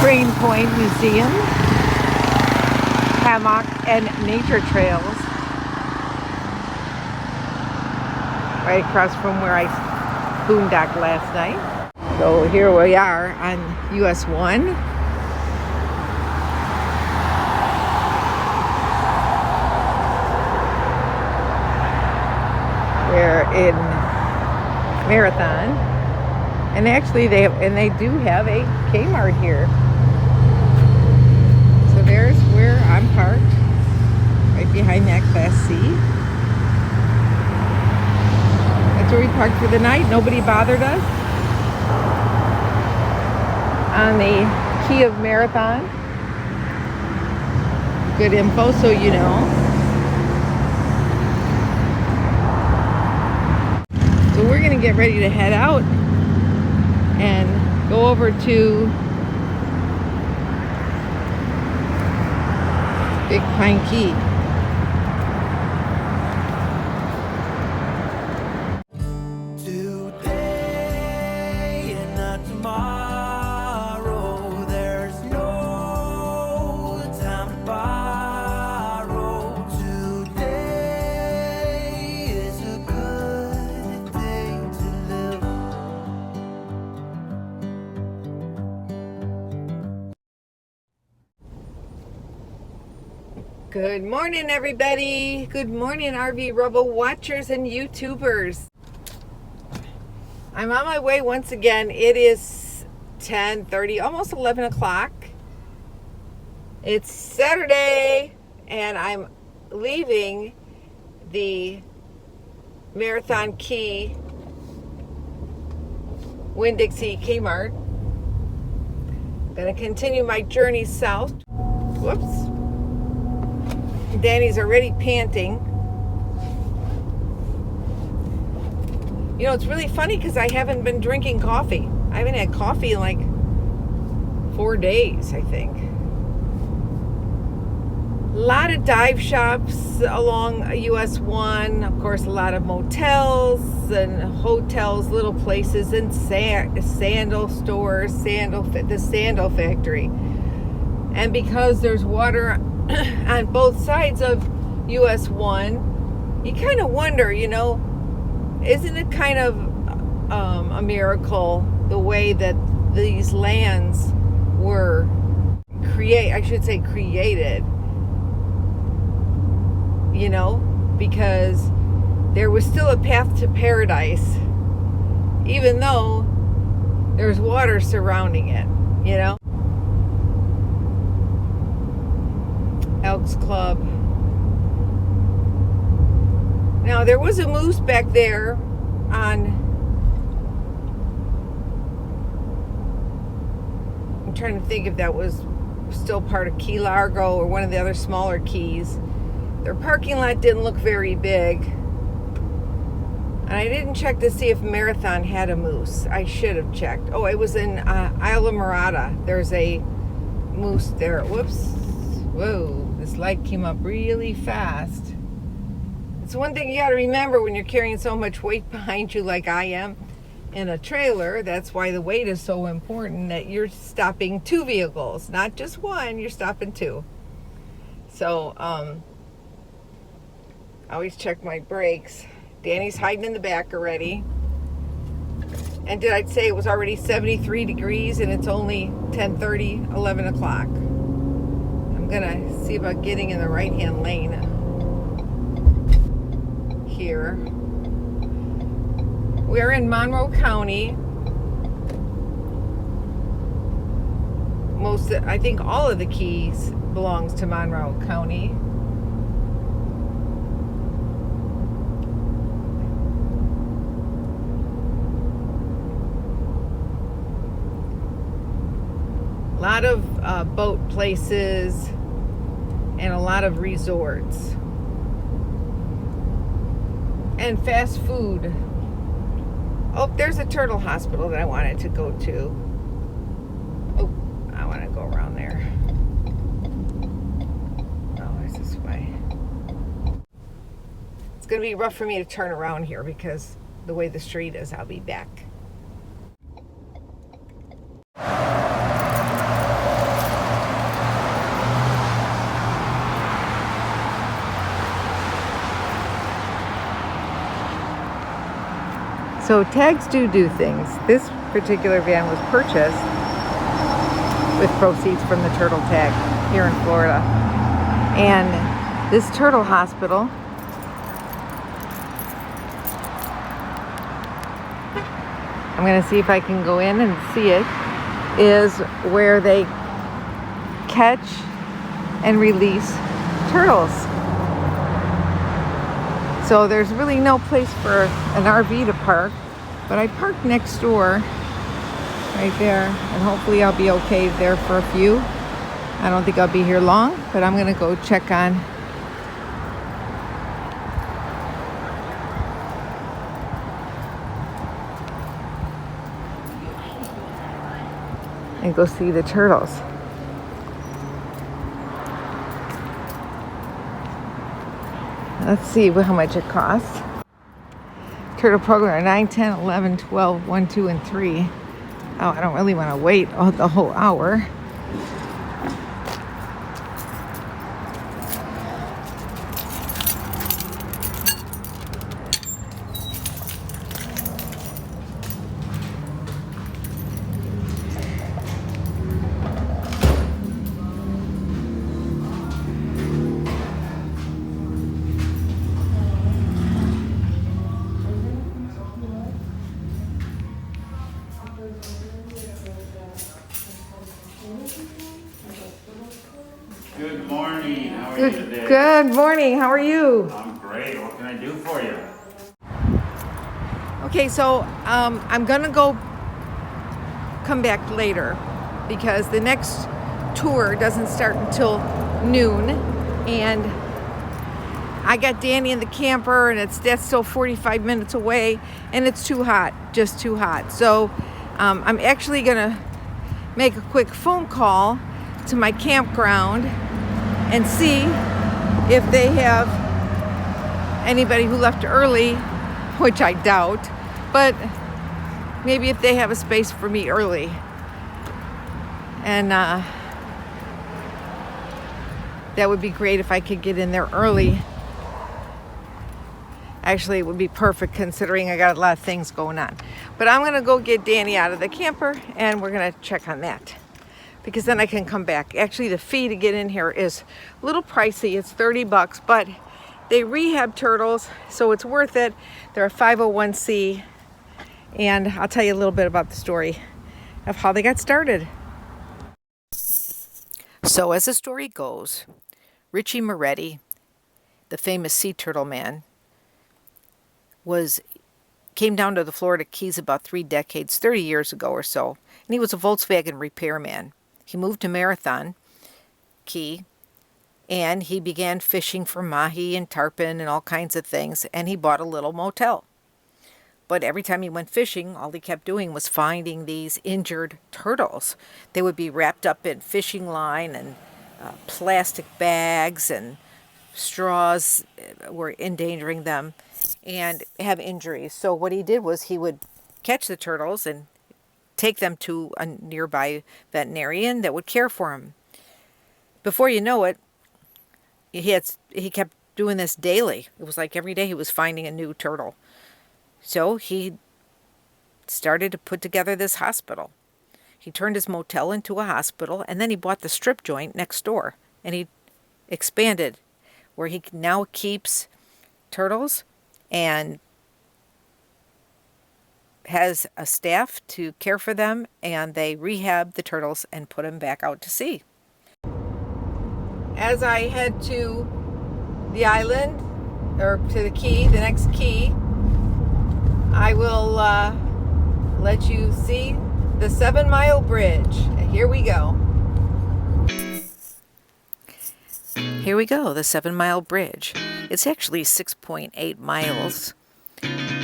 Green Point Museum, hammock and nature trails, right across from where I boondocked last night. So here we are on US 1. We're in Marathon, and actually they do have a Kmart here. So there's where I'm parked, right behind that Class C. That's where we parked for the night. Nobody bothered us. On the key of Marathon. Good info, so you know. So we're gonna get ready to head out and go over to Big Pine Key. Today and not tomorrow, there's no time to borrow. Today is a good day to live. Good morning, everybody. Good morning, RV Rebel watchers and YouTubers. I'm on my way once again. It is 10:30, almost 11 o'clock. It's Saturday, and I'm leaving the Marathon Key WinnDixie Kmart. I'm going to continue my journey south. Whoops. Danny's already panting. You know, it's really funny because I haven't been drinking coffee. I haven't had coffee in like 4 days, I think. A lot of dive shops along US 1. Of course, a lot of motels and hotels, little places, and sandal stores, the sandal factory. And because there's water on both sides of US 1, you kind of wonder, you know, isn't it kind of a miracle the way that these lands were created, you know, because there was still a path to paradise, even though there's water surrounding it, you know. Elks Club. Now there was a moose back there on, I'm trying to think if that was still part of Key Largo or one of the other smaller keys. Their parking lot didn't look very big, and I didn't check to see if Marathon had a moose. I should have checked. Oh, it was in Isla There's a moose there. Whoops. Whoa. This light came up really fast. It's one thing you got to remember when you're carrying so much weight behind you like I am in a trailer. That's why the weight is so important, that you're stopping two vehicles, not just one, you're stopping two. So, I always check my brakes. Danny's hiding in the back already. And did I say it was already 73 degrees and it's only 10:30, 11 o'clock? I'm gonna see about getting in the right-hand lane here. We're in Monroe County. I think all of the keys belongs to Monroe County. A lot of boat places and a lot of resorts and fast food. Oh, there's a turtle hospital that I wanted to go to. Oh, I want to go around there. Oh, it's this way. It's going to be rough for me to turn around here because the way the street is. I'll be back. So tags do things. This particular van was purchased with proceeds from the turtle tag here in Florida. And this turtle hospital I'm going to see if I can go in and see it, is where they catch and release turtles. So there's really no place for an RV to park, but I parked next door right there, and hopefully I'll be okay there for a few. I don't think I'll be here long, but I'm going to go check on and go see the turtles. Let's see how much it costs. Turtle program are 9, 10, 11, 12, 1, 2, and 3. Oh, I don't really want to wait the whole hour. Good morning. How are you today? Good morning. How are you? I'm great. What can I do for you? Okay, so I'm gonna go come back later because the next tour doesn't start until noon, and I got Danny in the camper, and that's still 45 minutes away, and it's too hot, just too hot. So I'm actually gonna make a quick phone call to my campground and see if they have anybody who left early, which I doubt, but maybe if they have a space for me early. And that would be great if I could get in there early. Actually, it would be perfect considering I got a lot of things going on. But I'm gonna go get Danny out of the camper, and we're gonna check on that, because then I can come back. Actually, the fee to get in here is a little pricey. It's $30, but they rehab turtles, so it's worth it. They're a 501c, and I'll tell you a little bit about the story of how they got started. So as the story goes, Richie Moretti, the famous sea turtle man, came down to the Florida Keys about 3 decades, 30 years ago or so, and he was a Volkswagen repairman. He moved to Marathon Key, and he began fishing for mahi and tarpon and all kinds of things, and he bought a little motel. But every time he went fishing, all he kept doing was finding these injured turtles. They would be wrapped up in fishing line, and plastic bags and straws were endangering them and have injuries. So what he did was he would catch the turtles and take them to a nearby veterinarian that would care for him. Before you know it, he kept doing this daily. It was like every day he was finding a new turtle. So he started to put together this hospital. He turned his motel into a hospital, and then he bought the strip joint next door, and he expanded where he now keeps turtles and has a staff to care for them, and they rehab the turtles and put them back out to sea. As I head to the island, or to the key, the next key, I will let you see the 7 Mile Bridge. Here we go. Here we go, the 7 Mile Bridge. It's actually 6.8 miles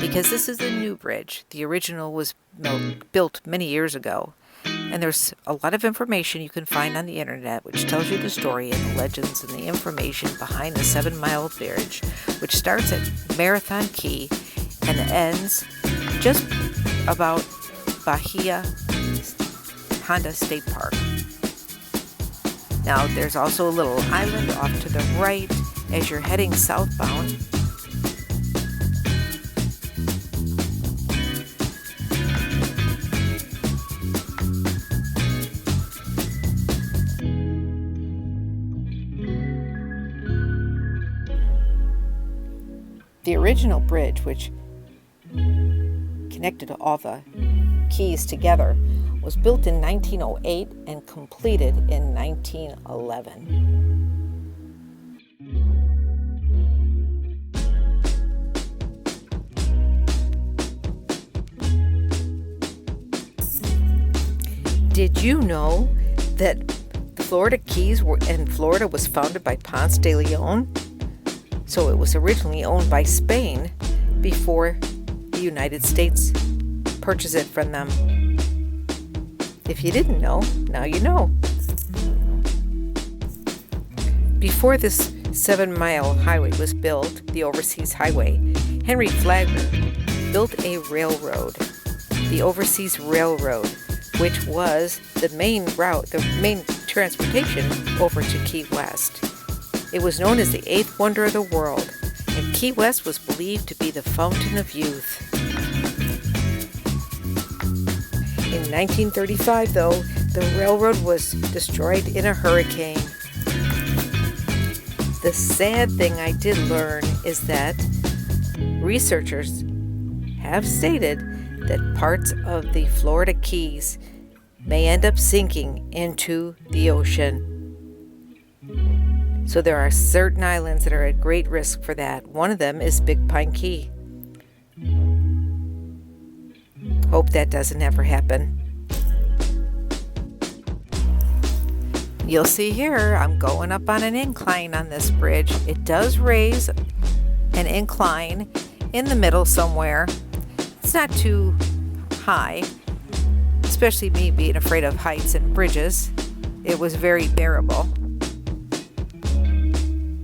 because this is a new bridge. The original was built many years ago. And there's a lot of information you can find on the internet which tells you the story and the legends and the information behind the 7 Mile Bridge, which starts at Marathon Key and ends just about Bahia Honda State Park. Now there's also a little island off to the right as you're heading southbound. The original bridge, which connected all the keys together, was built in 1908 and completed in 1911. Did you know that the Florida Keys and Florida was founded by Ponce de Leon? So it was originally owned by Spain before the United States purchased it from them. If you didn't know, now you know. Before this 7-mile highway was built, the Overseas Highway, Henry Flagler built a railroad, the Overseas Railroad, which was the main route, the main transportation over to Key West. It was known as the eighth wonder of the world, and Key West was believed to be the fountain of youth. In 1935, though, the railroad was destroyed in a hurricane. The sad thing I did learn is that researchers have stated that parts of the Florida Keys may end up sinking into the ocean. So there are certain islands that are at great risk for that. One of them is Big Pine Key. Hope that doesn't ever happen. You'll see here, I'm going up on an incline on this bridge. It does raise an incline in the middle somewhere. It's not too high, especially me being afraid of heights and bridges. It was very bearable.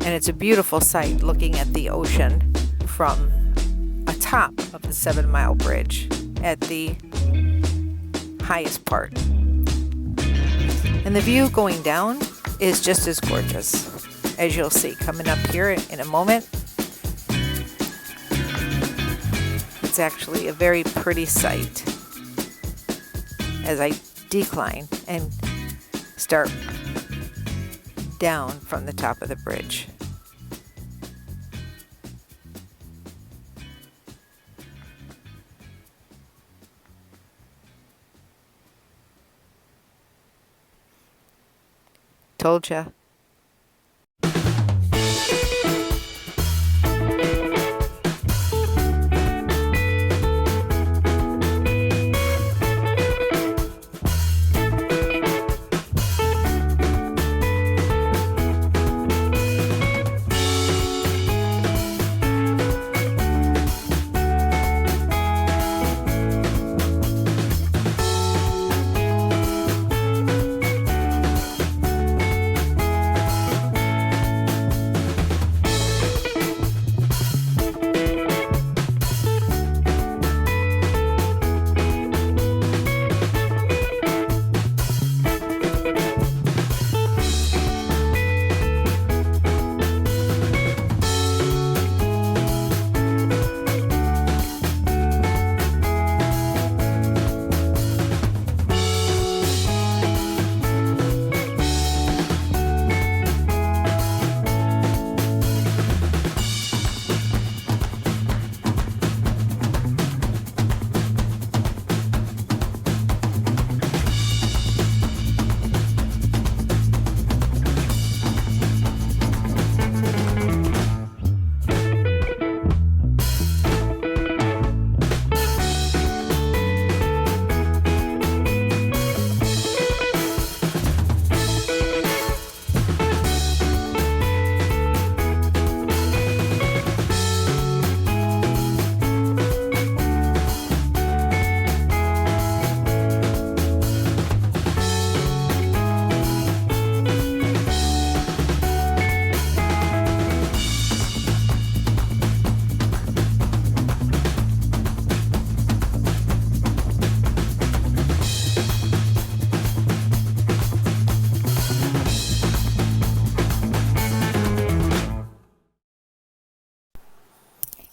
And it's a beautiful sight looking at the ocean from atop of the 7-mile bridge at the highest part. And the view going down is just as gorgeous, as you'll see coming up here in a moment. It's actually a very pretty sight as I decline and start down from the top of the bridge. Told ya.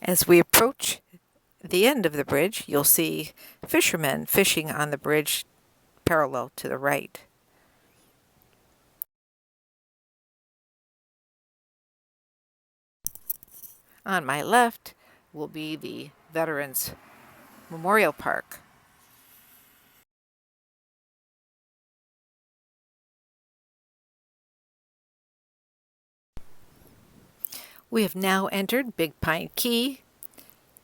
As we approach the end of the bridge, you'll see fishermen fishing on the bridge parallel to the right. On my left, will be the Veterans Memorial Park. We have now entered Big Pine Key,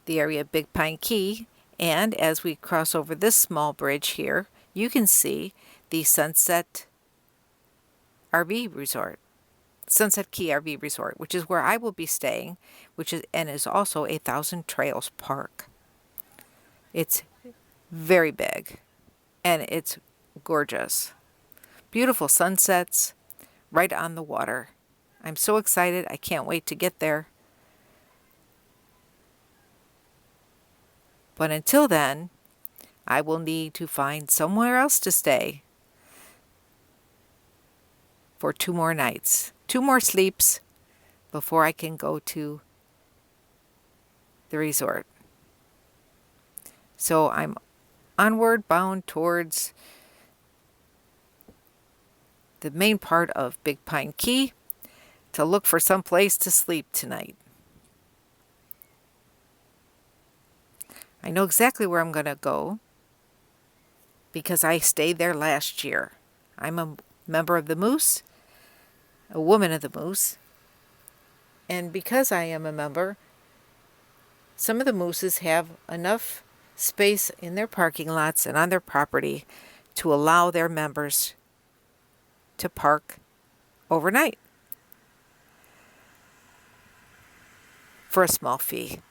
the area of Big Pine Key, and as we cross over this small bridge here, you can see the Sunset RV Resort, Sunset Key RV Resort, which is where I will be staying, and is also a Thousand Trails Park. It's very big, and it's gorgeous. Beautiful sunsets right on the water. I'm so excited. I can't wait to get there. But until then, I will need to find somewhere else to stay for 2 more nights, 2 more sleeps before I can go to the resort. So I'm onward bound towards the main part of Big Pine Key to look for some place to sleep tonight. I know exactly where I'm going to go because I stayed there last year. I'm a member of the Moose, a woman of the Moose, and because I am a member, some of the Mooses have enough space in their parking lots and on their property to allow their members to park overnight for a small fee.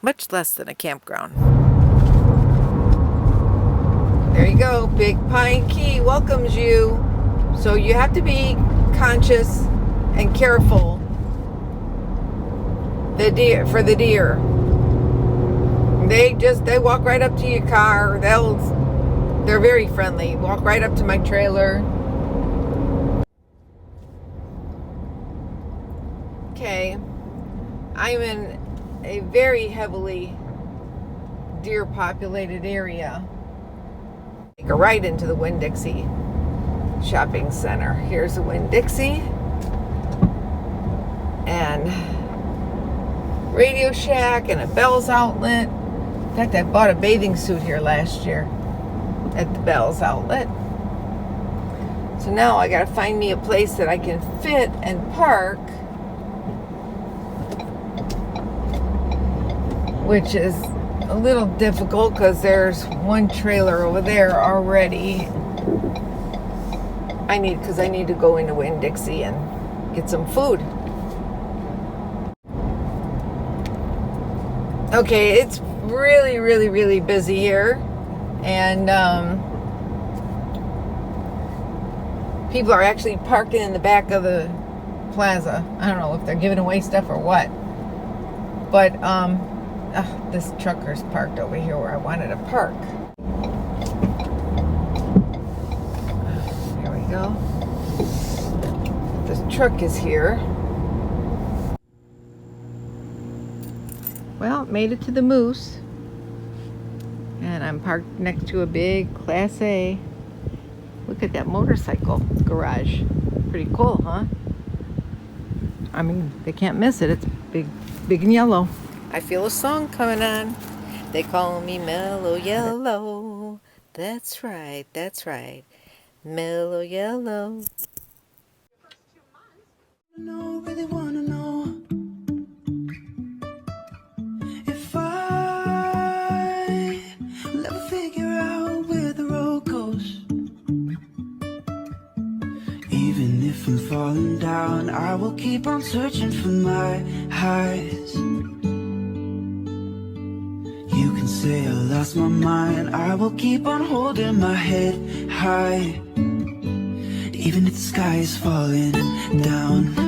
Much less than a campground. There you go. Big Pine Key welcomes you. So you have to be conscious and careful for the deer. They walk right up to your car. They're very friendly. Walk right up to my trailer. Okay, I'm in a very heavily deer populated area. Take a right into the WinnDixie shopping center. Here's the WinnDixie and Radio Shack and a Bell's outlet. In fact, I bought a bathing suit here last year at the Bell's outlet. So now I gotta find me a place that I can fit and park, which is a little difficult because there's one trailer over there already. I need to go into WinnDixie and get some food. Okay, it's really, really, really busy here, and people are actually parking in the back of the plaza. I don't know if they're giving away stuff or what, but this trucker's parked over here where I wanted to park. There we go. This truck is here. Well, made it to the Moose. And I'm parked next to a big Class A. Look at that motorcycle garage. Pretty cool, huh? I mean, they can't miss it. It's big, big and yellow. I feel a song coming on. They call me Mellow Yellow. That's right, that's right. Mellow Yellow. Really wanna know if I will ever figure out where the road goes. Even if I'm falling down, I will keep on searching for my highs. You can say I lost my mind, I will keep on holding my head high. Even if the sky is falling down.